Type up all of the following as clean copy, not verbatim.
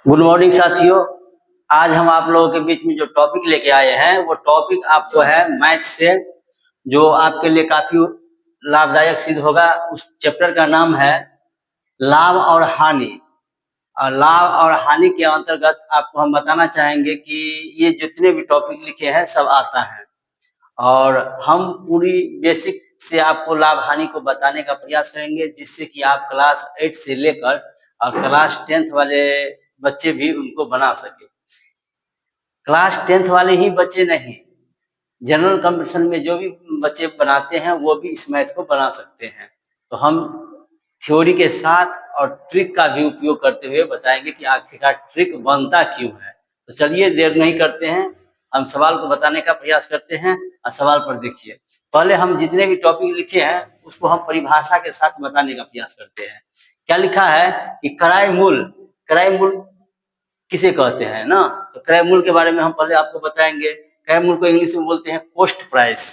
Good morning साथियों। आज हम आप लोगों के बीच में जो टॉपिक लेके आए हैं वो टॉपिक आपको है मैथ से, जो आपके लिए काफी लाभदायक सिद्ध होगा। उस चैप्टर का नाम है लाभ और हानि। और लाभ और हानि के अंतर्गत आपको हम बताना चाहेंगे कि ये जितने भी टॉपिक लिखे हैं सब आता है, और हम पूरी बेसिक से आपको लाभ हानि को बताने का प्रयास करेंगे, जिससे कि आप क्लास 8 से लेकर और क्लास 10th वाले बच्चे भी उनको बना सके। क्लास 10th वाले ही बच्चे नहीं, जनरल कंपटीशन में जो भी बच्चे बनाते हैं वो भी इस मैथ को बना सकते हैं। तो हम थ्योरी के साथ और ट्रिक का भी उपयोग करते हुए बताएंगे कि आखिरकार ट्रिक बनता क्यों है। तो चलिए देर नहीं करते हैं, हम सवाल को बताने का प्रयास करते हैं। और सवाल पर देखिए, पहले हम जितने भी टॉपिक लिखे हैं उसको हम परिभाषा के साथ बताने का प्रयास करते हैं। क्या लिखा है कि क्रय मूल किसे कहते हैं ना। तो क्रय मूल के बारे में हम पहले आपको बताएंगे। क्रय मूल को इंग्लिश में बोलते हैं कॉस्ट प्राइस।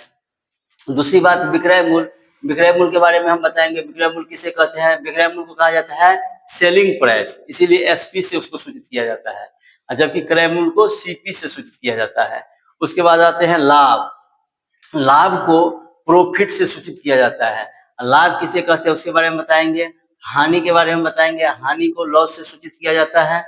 दूसरी बात विक्रय मूल के बारे में हम बताएंगे। विक्रय मूल किसे कहते हैं? विक्रय मूल को कहा जाता है सेलिंग प्राइस, इसीलिए एसपी से उसको सूचित किया जाता है, जबकि क्रय मूल को सीपी से सूचित किया जाता है। उसके बाद आते हैं लाभ। लाभ को प्रॉफिट से सूचित किया जाता है। लाभ किसे कहते हैं उसके बारे में बताएंगे। हानि के बारे में बताएंगे। हानि को लॉस से सूचित किया जाता है,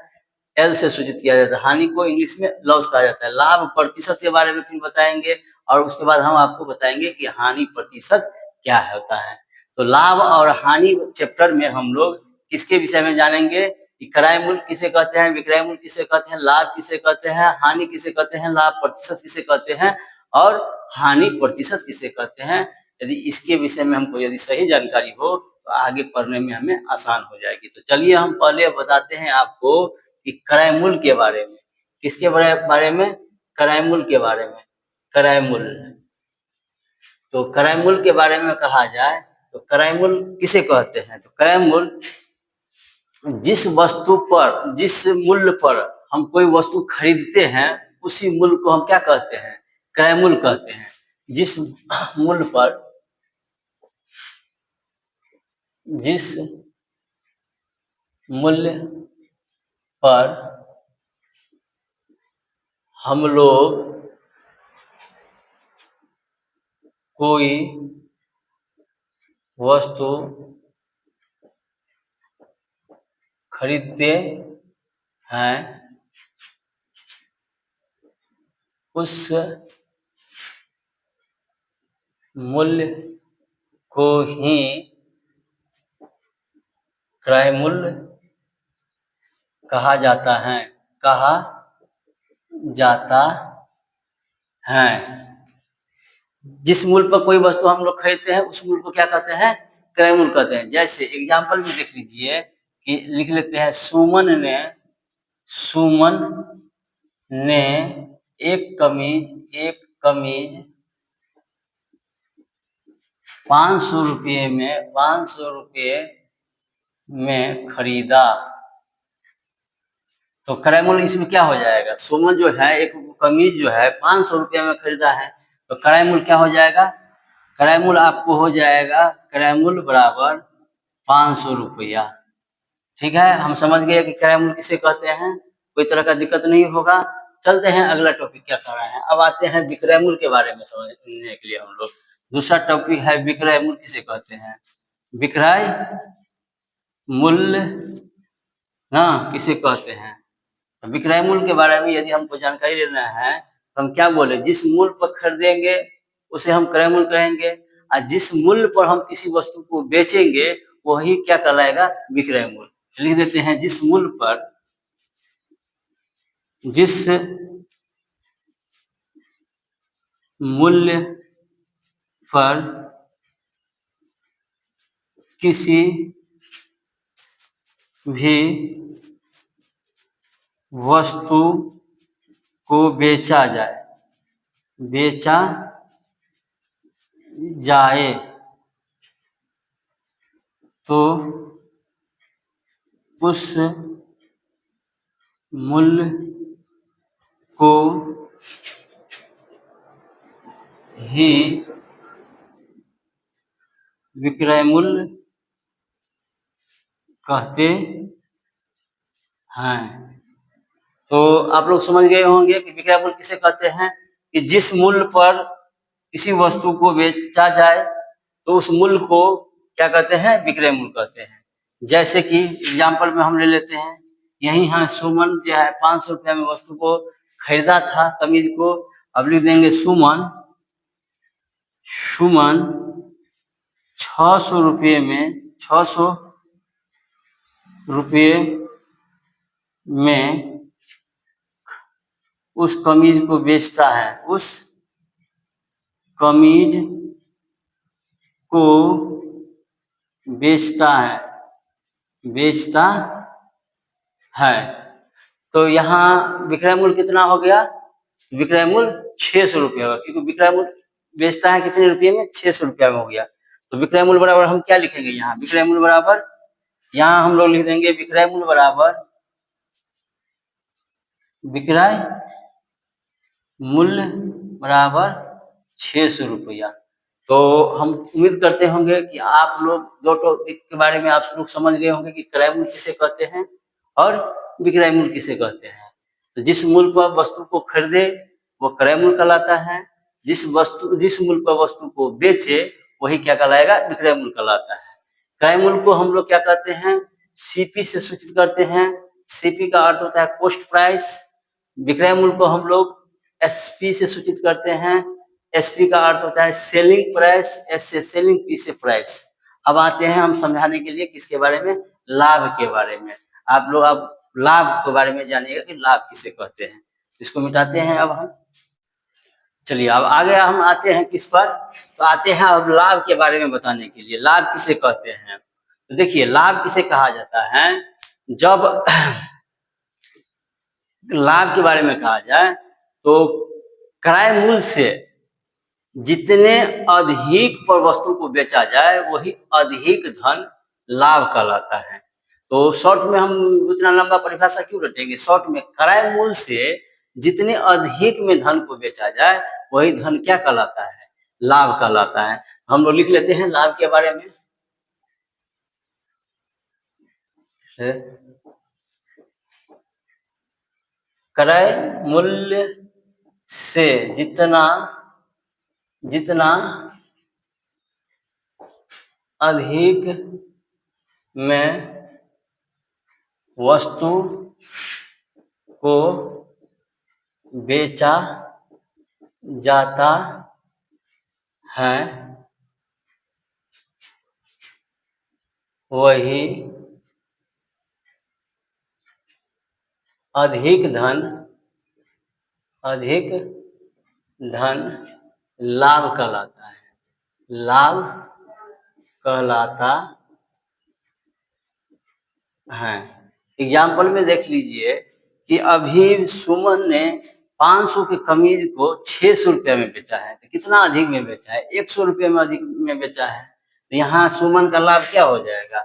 एल से सूचित किया जाता है। हानि को इंग्लिश में लॉस कहा जाता है। लाभ प्रतिशत के बारे में फिर बताएंगे, और उसके बाद हम आपको बताएंगे कि हानि प्रतिशत क्या होता है। तो लाभ और हानि चैप्टर में हम लोग किसके विषय में जानेंगे कि क्रय मूल्य किसे कहते हैं, विक्रय मूल्य किसे कहते हैं, लाभ किसे कहते हैं, हानि किसे कहते हैं, लाभ प्रतिशत किसे कहते हैं, और हानि प्रतिशत किसे कहते हैं। यदि इसके विषय में हमको यदि सही जानकारी हो तो आगे पढ़ने में हमें आसान हो जाएगी। तो चलिए हम पहले बताते हैं आपको कि क्रय मूल्य के बारे में। किसके बारे में? क्रय मूल्य के बारे में। क्रय मूल्य, तो क्रय मूल्य के बारे में कहा जाए तो क्रय मूल्य किसे कहते हैं? तो क्रय मूल्य जिस वस्तु पर, जिस मूल्य पर हम कोई वस्तु खरीदते हैं उसी मूल्य को हम क्या कहते हैं? क्रय मूल्य कहते हैं। जिस मूल्य पर, जिस मूल्य पर हम लोग कोई वस्तु खरीदते हैं उस मूल्य को ही क्रय मूल्य कहा जाता है। कहा जाता है। जिस मूल्य पर कोई वस्तु हम लोग खरीदते हैं उस मूल्य को क्या कहते हैं? क्रय मूल्य कहते हैं। जैसे एग्जाम्पल में देख लीजिए कि लिख लेते हैं सुमन ने एक कमीज 500 रुपये में खरीदा। तो क्रय मूल्य इसमें क्या हो जाएगा? सुमन जो है एक कमीज जो है 500 रुपये में खरीदा है, तो क्रय मूल्य क्या हो जाएगा? क्रय मूल्य आपको हो जाएगा क्रय मूल्य बराबर 500 रुपया। ठीक है, हम समझ गए कि क्रय मूल्य किसे कहते हैं। कोई तरह का दिक्कत नहीं होगा। चलते हैं अगला टॉपिक क्या कर रहे हैं। अब आते हैं विक्रय मूल्य के बारे में समझने के लिए हम लोग। दूसरा टॉपिक है विक्रय मूल्य किसे कहते हैं। विक्रय मूल्य ना किसे कहते हैं। तो विक्रय मूल्य के बारे में यदि हमको जानकारी लेना है तो हम क्या बोले? जिस मूल्य पर खरीदेंगे उसे हम क्रय मूल्य कहेंगे, और जिस मूल्य पर हम किसी वस्तु को बेचेंगे वही क्या कहलाएगा? विक्रय मूल्य। लिख देते हैं जिस मूल्य पर किसी भी वस्तु को बेचा जाए तो उस मूल्य को ही विक्रय मूल्य कहते हैं। तो आप लोग समझ गए होंगे कि विक्रय मूल्य किसे कहते हैं कि जिस मूल्य पर किसी वस्तु को बेचा जाए तो उस मूल्य को क्या कहते हैं, विक्रय मूल्य कहते हैं। जैसे कि एग्जाम्पल में हम ले लेते हैं, यही हाँ सुमन जो है 500 रुपया में वस्तु को खरीदा था, कमीज को, अब लिख देंगे सुमन 600 रुपये में 600 रुपये में उस कमीज को बेचता है, उस कमीज को बेचता है। तो यहाँ विक्रय मूल्य कितना हो गया, विक्रय मूल्य 600 रुपये होगा, क्योंकि विक्रय मूल्य बेचता है कितने रुपये में, 600 रुपया में हो गया। तो विक्रय मूल्य बराबर हम क्या लिखेंगे यहाँ, विक्रय मूल्य बराबर, यहाँ हम लोग लिख देंगे विक्रय मूल्य बराबर, विक्रय मूल्य बराबर 600 रुपया। तो हम उम्मीद करते होंगे कि आप लोग दो टॉपिक के बारे में आप लोग समझ गए होंगे कि क्रय मूल्य किसे कहते हैं और विक्रय मूल्य किसे कहते हैं। तो जिस मूल्य पर वस्तु को खरीदे वो क्रय मूल्य कहलाता है, जिस मूल्य पर वस्तु को बेचे वही क्या कहलाएगा, विक्रय मूल्य कहलाता है। क्रय मूल्य को हम लोग क्या कहते हैं, सीपी से सूचित करते हैं। सीपी का अर्थ होता है कॉस्ट प्राइस। विक्रय मूल्य को हम लोग एसपी से सूचित करते हैं। एसपी का अर्थ होता है सेलिंग प्राइस, एस से सेलिंग, पी से प्राइस। अब आते हैं हम समझाने के लिए किसके बारे में, लाभ के बारे में। आप लोग अब लाभ के बारे में जानिएगा कि लाभ किसे कहते हैं। इसको मिटाते हैं अब हम, चलिए अब आगे हम आते हैं किस पर, तो आते हैं अब लाभ के बारे में बताने के लिए। लाभ किसे कहते हैं, तो देखिए लाभ किसे कहा जाता है, जब लाभ के बारे में कहा जाए तो क्रय मूल्य से जितने अधिक पर वस्तु को बेचा जाए वही अधिक धन लाभ कहलाता है। तो शॉर्ट में हम उतना लंबा परिभाषा क्यों रटेंगे, शॉर्ट में क्रय मूल्य से जितने अधिक में धन को बेचा जाए वही धन क्या कहलाता है, लाभ कहलाता है। हम लोग लिख लेते हैं लाभ के बारे में। क्रय मूल्य से जितना अधिक में वस्तु को बेचा जाता है वही अधिक धन लाभ कहलाता है, लाभ कहलाता है। एग्जाम्पल में देख लीजिए कि अभी सुमन ने 500 के कमीज को 600 रुपया में बेचा है, तो कितना अधिक में बेचा है, 100 रुपये में अधिक में बेचा है। तो यहाँ सुमन का लाभ क्या हो जाएगा,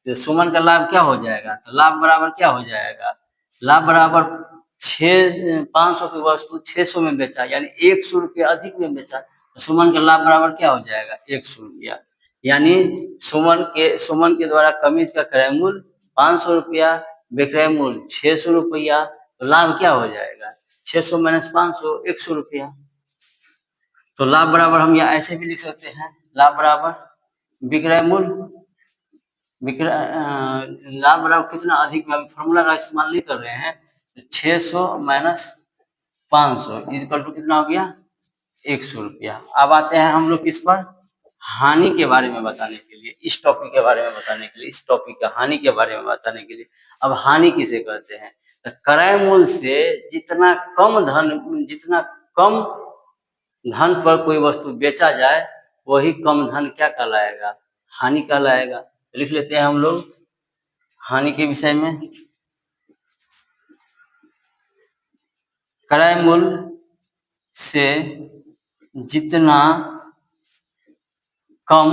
तो सुमन का लाभ क्या हो जाएगा, तो लाभ बराबर क्या हो जाएगा, लाभ बराबर 500 की वस्तु 600 में बेचा, यानी 100 रुपया अधिक में बेचा, तो सुमन का लाभ बराबर क्या हो जाएगा, 100 रुपया। यानी सुमन के द्वारा कमीज का क्रय मूल्य 500 रुपया, विक्रय मूल्य 600 रुपया, तो लाभ क्या हो जाएगा, 600 माइनस 500, 100 रुपया। तो लाभ बराबर हम यहाँ ऐसे भी लिख सकते हैं, लाभ बराबर विक्रय मूल्य, लाभ बराबर कितना अधिक में, फॉर्मूला का इस्तेमाल नहीं कर रहे हैं, 600 माइनस 500 इक्वल टू कितना हो गया, 100 रुपया। अब आते हैं हम लोग किस पर, हानि के बारे में बताने के लिए, इस टॉपिक के बारे में बताने के लिए, इस टॉपिक का हानि के बारे में बताने के लिए। अब हानि किसे कहते हैं, तो क्रय मूल्य से जितना कम धन पर कोई वस्तु बेचा जाए वही कम धन क्या कहलाएगा, हानि कहलाएगा। लिख लेते हैं हम लोग हानि के विषय में, क्रय मूल्य से जितना कम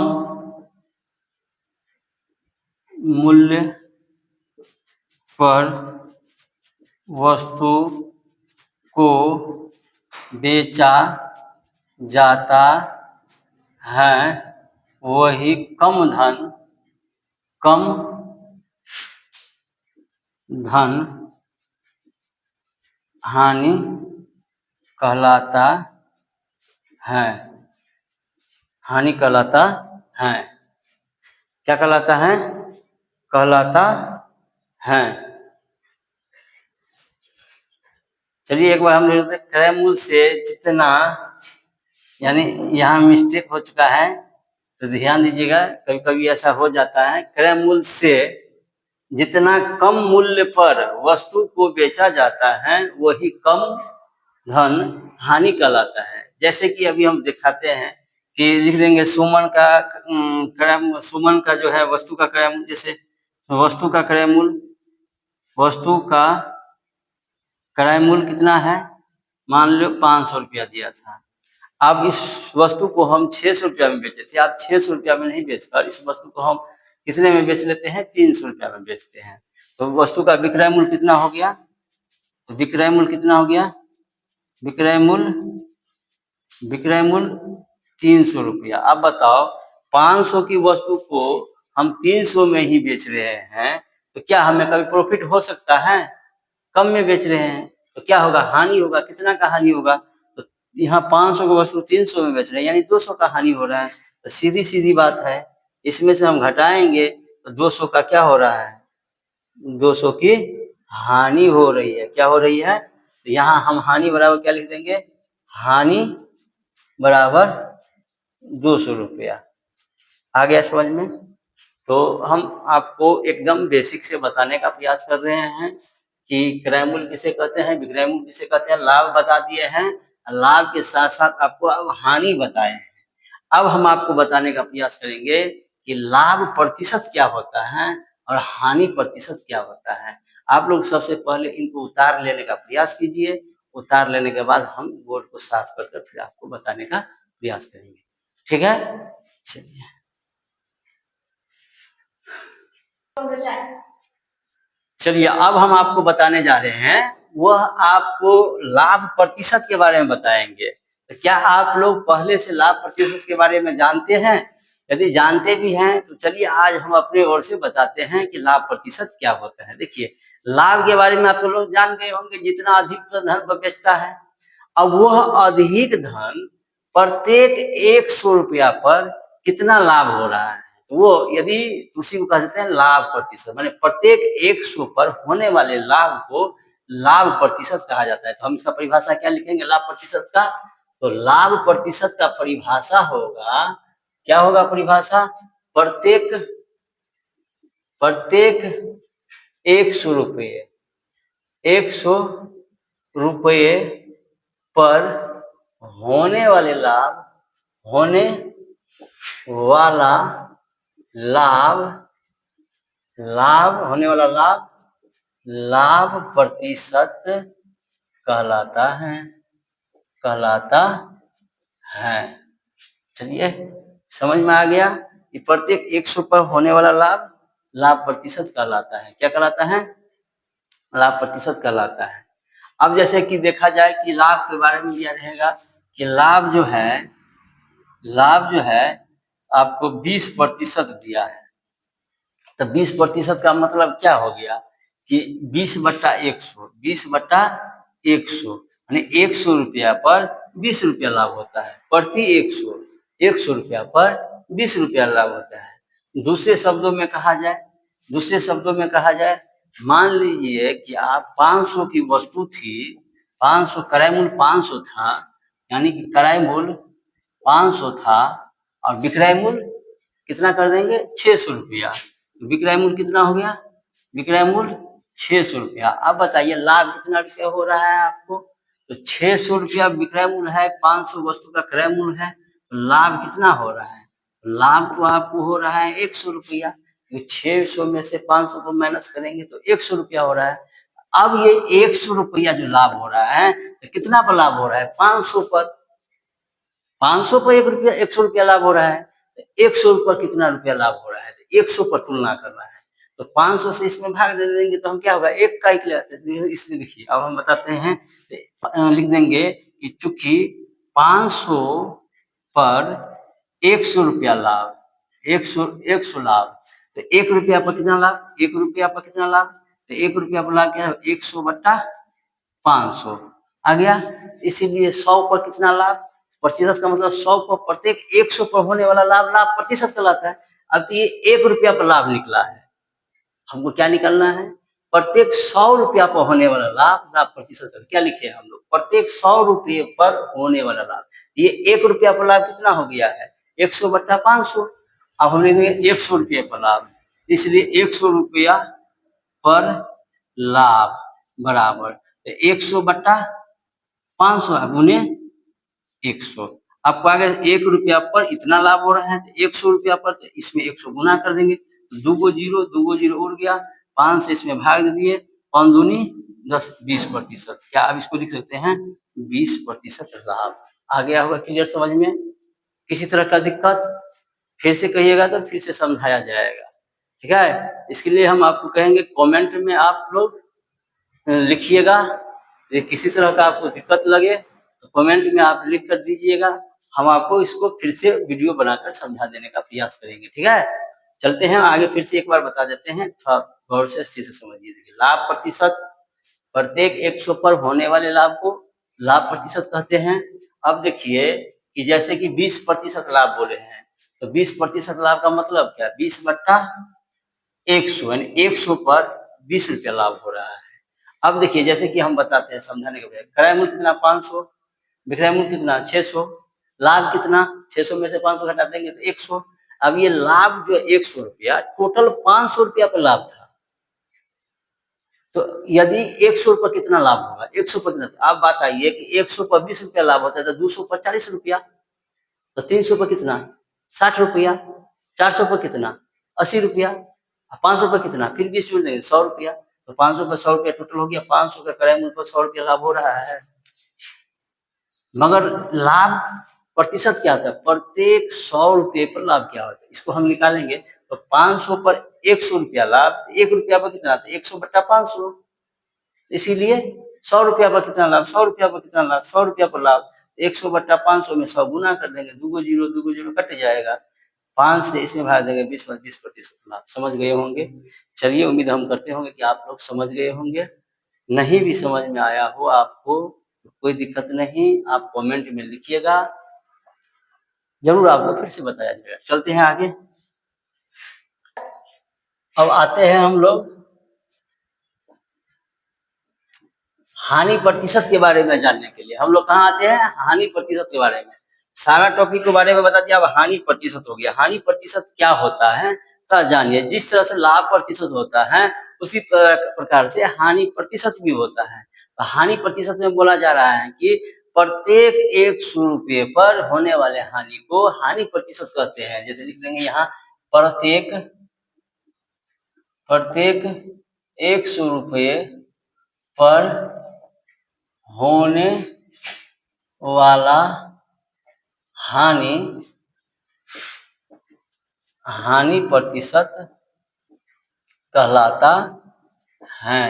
मूल्य पर वस्तु को बेचा जाता है वही कम धन हानि कहलाता है। हानि कहलाता है। क्या कहलाता है? कहलाता है। चलिए एक बार हम लोग क्रय मूल्य से जितना, यानी यहाँ मिस्टेक हो चुका है तो ध्यान दीजिएगा, कभी कभी ऐसा हो जाता है। क्रय मूल्य से जितना कम मूल्य पर वस्तु को बेचा जाता है वही कम धन हानि कहलाता है। जैसे कि अभी हम दिखाते हैं कि लिख देंगे सुमन का क्रय, सुमन का जो है वस्तु का क्रय मूल्य, जैसे वस्तु का क्रय मूल्य, वस्तु का क्रय मूल्य कितना है, मान लो 500 रुपया दिया था। अब इस वस्तु को हम 600 रुपया में बेचे थे। आप 600 रुपया में नहीं बेचकर इस वस्तु को हम कितने में बेच लेते हैं? 300 रुपया में बेचते हैं। तो वस्तु का विक्रय मूल्य कितना हो गया? तो विक्रय मूल्य कितना हो गया? विक्रय मूल्य 300 रुपया। अब बताओ 500 की वस्तु को हम 300 में ही बेच रहे हैं तो क्या हमें कभी प्रॉफिट हो सकता है? कम में बेच रहे हैं तो क्या होगा? हानि होगा। कितना का हानि होगा? तो यहाँ 500 की वस्तु 300 में बेच रहे हैं, यानी 200 का हानि हो रहा है। तो सीधी सीधी बात है, इसमें से हम घटाएंगे तो 200 का क्या हो रहा है? 200 की हानि हो रही है। क्या हो रही है? तो यहाँ हम हानि बराबर क्या लिख देंगे? हानि बराबर 200 रुपया। आ गया समझ में? तो हम आपको एकदम बेसिक से बताने का प्रयास कर रहे हैं कि क्रय मूल्य किसे कहते हैं, विक्रय मूल्य किसे कहते हैं। लाभ बता दिए हैं, लाभ के साथ साथ आपको अब हानि बताए हैं। अब हम आपको बताने का प्रयास करेंगे कि लाभ प्रतिशत क्या होता है और हानि प्रतिशत क्या होता है। आप लोग सबसे पहले इनको उतार लेने का प्रयास कीजिए। उतार लेने के बाद हम बोर्ड को साफ कर फिर आपको बताने का प्रयास करेंगे। ठीक है, चलिए। चलिए अब हम आपको बताने जा रहे हैं, वह आपको लाभ प्रतिशत के बारे में बताएंगे। तो क्या आप लोग पहले से लाभ प्रतिशत के बारे में जानते हैं? यदि जानते भी हैं तो चलिए आज हम अपने ओर से बताते हैं कि लाभ प्रतिशत क्या होता है। देखिए लाभ के बारे में आप तो लोग जान गए होंगे, जितना अधिक धन पर बेचता है। अब वह अधिक धन प्रत्येक 100 रुपया पर कितना लाभ हो रहा है, वो यदि उसी को कह देते हैं लाभ प्रतिशत। माने प्रत्येक 100 पर होने वाले लाभ को लाभ प्रतिशत कहा जाता है। तो हम इसका परिभाषा क्या लिखेंगे लाभ प्रतिशत का? तो लाभ प्रतिशत का परिभाषा होगा, क्या होगा परिभाषा? प्रत्येक 100 रुपये पर होने वाले लाभ, होने वाला लाभ, होने वाला लाभ, लाभ प्रतिशत कहलाता है। चलिए समझ में आ गया कि प्रत्येक 100 पर होने वाला लाभ लाभ प्रतिशत कहलाता है। क्या कहलाता है? लाभ प्रतिशत कहलाता है। अब जैसे कि देखा जाए कि लाभ के बारे में दिया रहेगा कि लाभ जो है आपको 20% दिया है। तो 20% का मतलब क्या हो गया कि 20/100, 20/100 यानी 100 रुपया पर 20 रुपया लाभ होता है। प्रति 100 रुपया पर 20 रुपया लाभ होता है। दूसरे शब्दों में कहा जाए, मान लीजिए कि आप 500 की वस्तु थी, 500 क्रय मूल्य 500 था, यानी कि क्रय मूल्य 500 था और विक्रय मूल्य कितना कर देंगे? 600 रुपया। विक्रय मूल्य कितना हो गया? विक्रय मूल्य 600 रुपया। अब बताइए लाभ कितना रुपया हो रहा है आपको? तो 600 रुपया विक्रय मूल्य है, 500 वस्तु का क्रय मूल्य है, तो लाभ कितना हो रहा है? लाभ तो आपको हो रहा है 100 रुपया। 600 में से 500 को माइनस करेंगे तो 100 रुपया हो रहा है। अब ये 100 रुपया जो लाभ हो रहा है तो कितना पर लाभ हो रहा है? 500 पर। 500 पर 100 रुपया लाभ हो रहा है, 100 पर कितना रुपया लाभ हो रहा है? 100 पर तुलना करना है तो 500 से इसमें भाग दे देंगे तो हम क्या होगा? 1 का इसलिए देखिए अब हम बताते हैं, लिख देंगे कि चूंकि 500 पर 100 रुपया लाभ, 100 लाभ, तो 1 रुपया पर कितना लाभ? 1 रुपया पर कितना लाभ? तो 1 रुपया पर लाभ क्या है? 100/500 500 आ गया। इसीलिए 100 पर कितना लाभ, प्रतिशत का मतलब 100 पर प्रत्येक 100 पर होने वाला लाभ लाभ प्रतिशत कहलाता है। अब तो ये 1 रुपया पर लाभ निकला है, हमको क्या निकालना है, प्रत्येक 100 रुपया पर होने वाला लाभ लाभ प्रतिशत क्या लिखे हम लोग, प्रत्येक 100 रुपये पर होने वाला लाभ। ये 1 रुपया पर लाभ कितना हो गया है, 100 बट्टा 500। अब हम लिखेंगे 100 रुपये पर लाभ, इसलिए 100 रुपया पर लाभ बराबर 100 बट्टा 500 गुने 100। आपको आगे 1 रुपया पर इतना लाभ हो रहा है तो 100 रुपया पर, तो इसमें 100 गुना कर देंगे, दो गो जीरो उड़ गया, 5 से इसमें भाग दे दिए, 5 दूनी 10, 20%। क्या आप इसको लिख सकते हैं 20% लाभ। आ गया होगा क्लियर समझ में? किसी तरह का दिक्कत फिर से कहिएगा तो फिर से समझाया जाएगा, ठीक है। इसके लिए हम आपको कहेंगे कमेंट में आप लोग लिखिएगा, किसी तरह का आपको दिक्कत लगे तो कमेंट में आप लिख कर दीजिएगा, हम आपको इसको फिर से वीडियो बनाकर समझा देने का प्रयास करेंगे, ठीक है। चलते हैं आगे, फिर से एक बार बता देते हैं, थोड़ा गौर से अच्छे से समझिए। देखिए लाभ प्रतिशत, प्रत्येक 100 पर होने वाले लाभ को लाभ प्रतिशत कहते हैं। अब देखिए कि जैसे कि 20% लाभ बोले हैं, तो 20% लाभ का मतलब क्या, 20 बट्टा 100 यानी 100 पर 20 रुपया लाभ हो रहा है। अब देखिए जैसे कि हम बताते हैं समझाने के लिए, क्रय मूल्य कितना 500, विक्रय मूल्य कितना 600, लाभ कितना 600 में से 500 घटा देंगे तो 100। अब ये लाभ जो 100 रुपया, टोटल 500 रुपया पर लाभ था, तो यदि 100 पर कितना लाभ होगा, 100 पर कितना, आप बात आइए कि 100 पर 20 रुपया लाभ होता है तो 200 पर 40 रुपया, तो 300 पर कितना 60 रुपया, 400 पर कितना 80 रुपया, 500 पर कितना फिर 20 जोड़ देंगे 100 रुपया, तो 500 पर 100 रुपया टोटल हो गया, 500 का क्रय मूल्य पर 100 रुपया लाभ हो रहा है। मगर लाभ प्रतिशत क्या होता है, प्रत्येक 100 रुपये पर लाभ क्या होता है, इसको हम निकालेंगे। तो 500 पर 100 रुपया लाभ, 1 रुपया पर कितना आता है 100 बट्टा 500, इसीलिए 100 रुपया पर कितना लाभ, 100 रुपया पर कितना लाभ, 100 रुपया पर लाभ, 100 बट्टा 500 में 100 गुना कर देंगे, दो गो जीरो कट जाएगा, 5 से इसमें भाग देंगे 20% लाभ। समझ गए होंगे? चलिए उम्मीद हम करते होंगे कि आप लोग समझ गए होंगे। नहीं भी समझ में आया हो आपको तो कोई दिक्कत नहीं, आप कमेंट में लिखिएगा, जरूर आपको फिर से बताया जाएगा। चलते हैं आगे। अब आते हैं हम लोग हानि प्रतिशत के बारे में जानने के लिए। हम लोग कहाँ आते हैं, हानि प्रतिशत के बारे में। सारा टॉपिक के बारे में बता दिया, अब हानि प्रतिशत हो गया। हानि प्रतिशत क्या होता है तो जानिए। जिस तरह से लाभ प्रतिशत होता है उसी प्रकार से हानि प्रतिशत भी होता है। तो हानि प्रतिशत में बोला जा रहा है कि प्रत्येक 100 रुपये पर होने वाले हानि को हानि प्रतिशत कहते हैं। जैसे लिख देंगे यहाँ, प्रत्येक 100 रुपये पर होने वाला हानि प्रतिशत कहलाता है।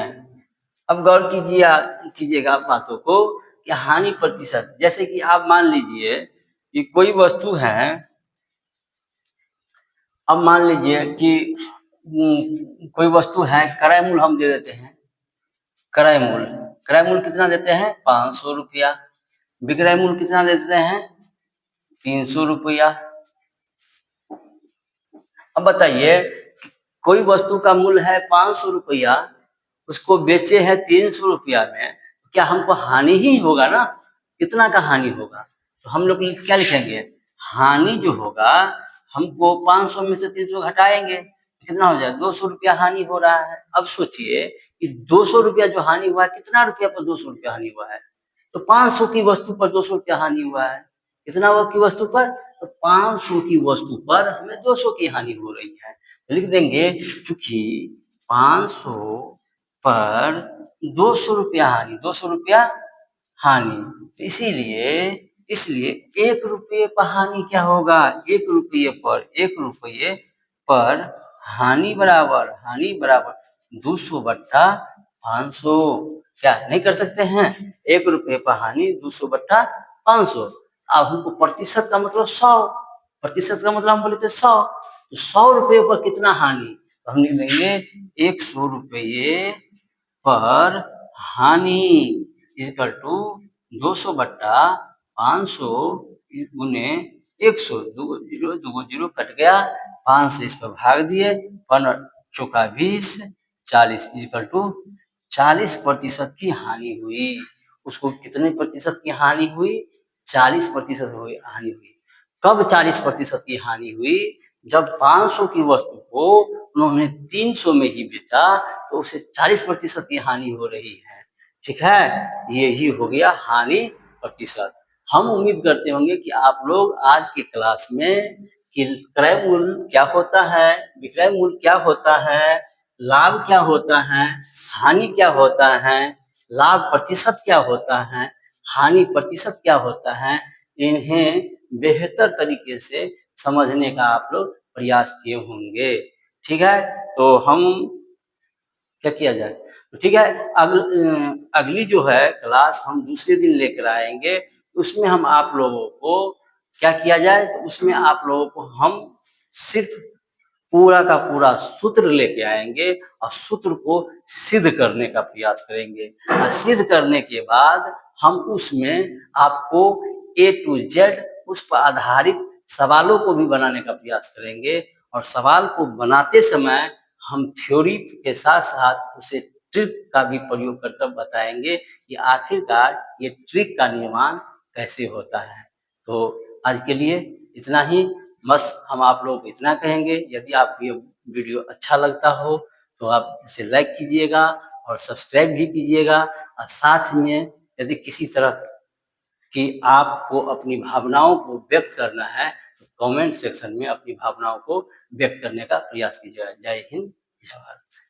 अब गौर कीजिएगा बातों को कि हानि प्रतिशत, जैसे कि आप मान लीजिए कि कोई वस्तु है, अब मान लीजिए कि कोई वस्तु है, क्रय मूल्य हम दे देते हैं, क्रय मूल्य कितना देते हैं 500 रुपया, विक्रय मूल्य कितना देते हैं 300 रुपया। अब बताइए कोई वस्तु का मूल्य है 500 रुपया, उसको बेचे हैं 300 रुपया में, क्या हमको हानि ही होगा ना, कितना का हानि होगा। तो हम लोग क्या लिखेंगे, हानि जो होगा हमको 500 में से 300 घटाएंगे, कितना हो जाए 200 रुपया हानि हो रहा है। अब सोचिए कि 200 रुपया जो हानि हुआ है, कितना रुपया पर 200 रुपया हानि हुआ है, तो 500 की वस्तु पर 200 रुपया हानि हुआ है। कितना की वस्तु पर, तो 500 की वस्तु पर हमें 200 की हानि हो रही है। तो लिख देंगे चूंकि 500 पर 200 रुपया हानि, 200 रुपया हानि, तो इसलिए 1 रुपये पर हानि क्या होगा, 1 रुपये पर हानि बराबर 200 बट्टा 500। क्या नहीं कर सकते हैं, 1 रुपये पर हानि 200 बट्टा 500। अब हमको प्रतिशत का मतलब 100, प्रतिशत का मतलब हम बोले थे 100, तो 100 रुपये पर कितना हानि, तो हम लिख देंगे 100 रुपये पर हानि इक्वल टू 200 बट्टा 500 गुने 100, दो जीरो कट गया, 5 से इस पर भाग दिए, 15 चौका 20, 40 इक्वल टू 40% की हानि हुई। उसको कितने प्रतिशत की हानि हुई? 40% हानि हुई। कब 40% की हानि हुई? जब 500 की वस्तु को उन्होंने 300 में ही बेचा, तो उसे 40% की हानि हो रही है। ठीक है, यही हो गया हानि प्रतिशत। हम उम्मीद करते होंगे कि आप लोग आज की क्लास में कि क्रय मूल्य क्या होता है, विक्रय मूल्य क्या होता है, लाभ क्या होता है, हानि क्या होता है, लाभ प्रतिशत क्या होता है, हानि प्रतिशत क्या होता है, इन्हें बेहतर तरीके से समझने का आप लोग प्रयास किए होंगे। ठीक है, तो हम क्या किया जाए? तो ठीक है, अगली जो है क्लास हम दूसरे दिन लेकर आएंगे। उसमें हम आप लोगों को क्या किया जाए? तो उसमें आप लोगों को हम सिर्फ पूरा का पूरा सूत्र लेके आएंगे और सूत्र को सिद्ध करने का प्रयास करेंगे। और सिद्ध करने के बाद हम उसमें आपको ए टू जेड उस पर आधारित सवालों को भी बनाने का प्रयास करेंगे। और सवाल को बनाते समय हम थ्योरी के साथ साथ उसे ट्रिक का भी प्रयोग कर बताएंगे कि आखिरकार ये ट्रिक का निर्माण कैसे होता है। तो आज के लिए इतना ही। बस हम आप लोगों को इतना कहेंगे, यदि आपको ये वीडियो अच्छा लगता हो तो आप उसे लाइक कीजिएगा और सब्सक्राइब भी कीजिएगा। और साथ में यदि किसी तरह की आपको अपनी भावनाओं को व्यक्त करना है तो कमेंट सेक्शन में अपनी भावनाओं को व्यक्त करने का प्रयास कीजिएगा। जय हिंद, जय भारत।